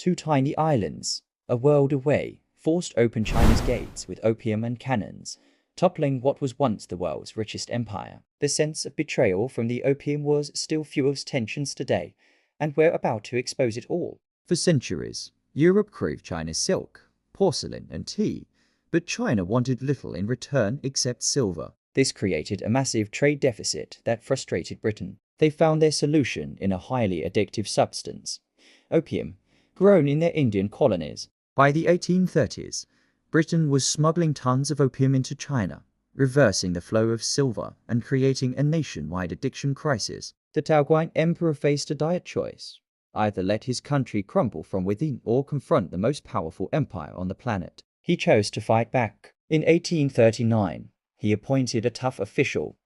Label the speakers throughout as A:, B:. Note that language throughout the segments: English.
A: Two tiny islands, a world away, forced open China's gates with opium and cannons, toppling what was once the world's richest empire. The sense of betrayal from the Opium Wars still fuels tensions today, and we're about to expose it all. For centuries, Europe craved China's silk, porcelain, and tea, but China wanted little in return except silver. This created a massive trade deficit that frustrated Britain. They found their solution in a highly addictive substance, opium, grown in their Indian colonies. By the 1830s, Britain was smuggling tons of opium into China, reversing the flow of silver and creating a nationwide addiction crisis. The Taoguan emperor faced a dire choice: either let his country crumble from within or confront the most powerful empire on the planet. He chose to fight back. In 1839, he appointed a tough official,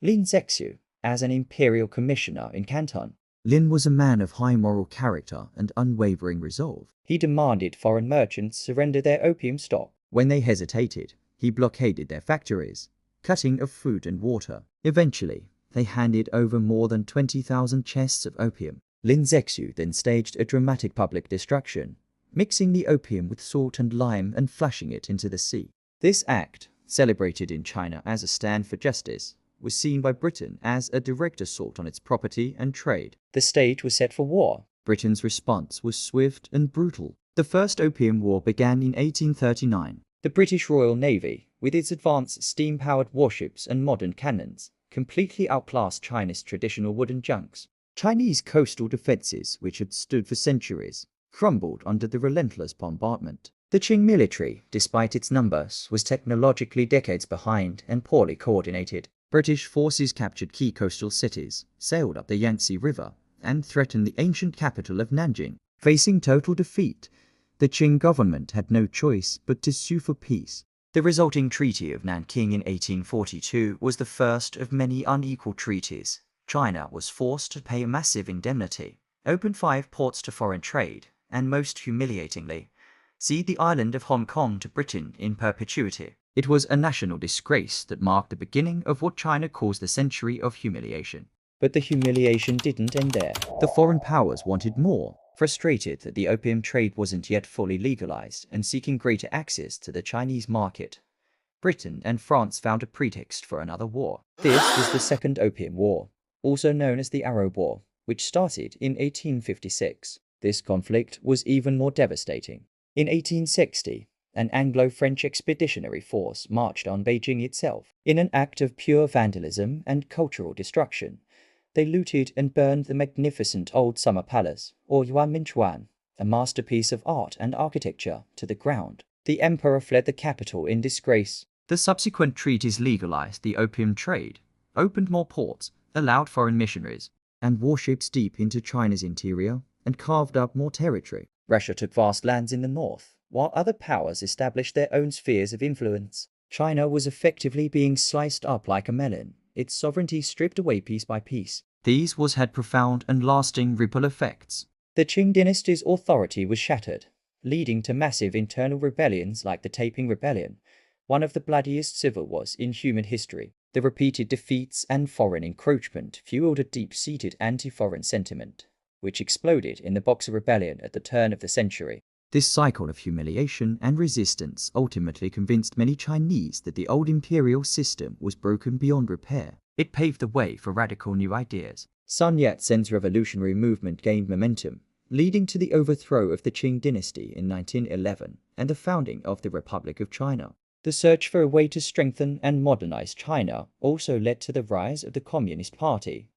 A: Lin Zexu, as an imperial commissioner in Canton. Lin was a man of high moral character and unwavering resolve. He demanded foreign merchants surrender their opium stock. When they hesitated, he blockaded their factories, cutting off food and water. Eventually, they handed over more than 20,000 chests of opium. Lin Zexu then staged a dramatic public destruction, mixing the opium with salt and lime and flushing it into the sea. This act, celebrated in China as a stand for justice, was seen by Britain as a direct assault on its property and trade. The stage was set for war. Britain's response was swift and brutal. The First Opium War began in 1839. The British Royal Navy, with its advanced steam-powered warships and modern cannons, completely outclassed China's traditional wooden junks. Chinese coastal defenses, which had stood for centuries, crumbled under the relentless bombardment. The Qing military, despite its numbers, was technologically decades behind and poorly coordinated. British forces captured key coastal cities, sailed up the Yangtze River, and threatened the ancient capital of Nanjing. Facing total defeat, the Qing government had no choice but to sue for peace. The resulting Treaty of Nanking in 1842 was the first of many unequal treaties. China was forced to pay a massive indemnity, open 5 ports to foreign trade, and most humiliatingly, cede the island of Hong Kong to Britain in perpetuity. It was a national disgrace that marked the beginning of what China calls the century of humiliation. But the humiliation didn't end there. The foreign powers wanted more. Frustrated that the opium trade wasn't yet fully legalized and seeking greater access to the Chinese market, Britain and France found a pretext for another war. This was the Second Opium War, also known as the Arab War, which started in 1856. This conflict was even more devastating. In 1860, an Anglo-French expeditionary force marched on Beijing itself. In an act of pure vandalism and cultural destruction, they looted and burned the magnificent old summer palace, or Yuanminchuan, a masterpiece of art and architecture, to the ground. The emperor fled the capital in disgrace. The subsequent treaties legalized the opium trade, opened more ports, allowed foreign missionaries and warships deep into China's interior, and carved up more territory. Russia took vast lands in the north, while other powers established their own spheres of influence. China was effectively being sliced up like a melon, its sovereignty stripped away piece by piece. These had profound and lasting ripple effects. The Qing dynasty's authority was shattered, leading to massive internal rebellions like the Taiping Rebellion, one of the bloodiest civil wars in human history. The repeated defeats and foreign encroachment fueled a deep-seated anti-foreign sentiment, which exploded in the Boxer Rebellion at the turn of the century. This cycle of humiliation and resistance ultimately convinced many Chinese that the old imperial system was broken beyond repair. It paved the way for radical new ideas. Sun Yat-sen's revolutionary movement gained momentum, leading to the overthrow of the Qing dynasty in 1911 and the founding of the Republic of China. The search for a way to strengthen and modernize China also led to the rise of the Communist Party,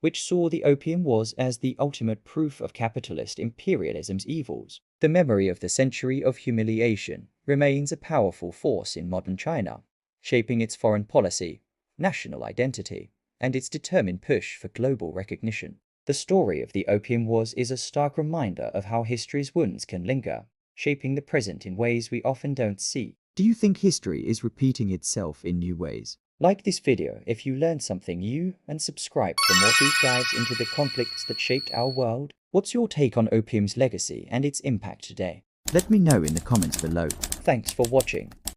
A: which saw the Opium Wars as the ultimate proof of capitalist imperialism's evils. The memory of the century of humiliation remains a powerful force in modern China, shaping its foreign policy, national identity, and its determined push for global recognition. The story of the Opium Wars is a stark reminder of how history's wounds can linger, shaping the present in ways we often don't see. Do you think history is repeating itself in new ways? Like this video if you learned something new, and subscribe for more deep dives into the conflicts that shaped our world. What's your take on opium's legacy and its impact today? Let me know in the comments below. Thanks for watching.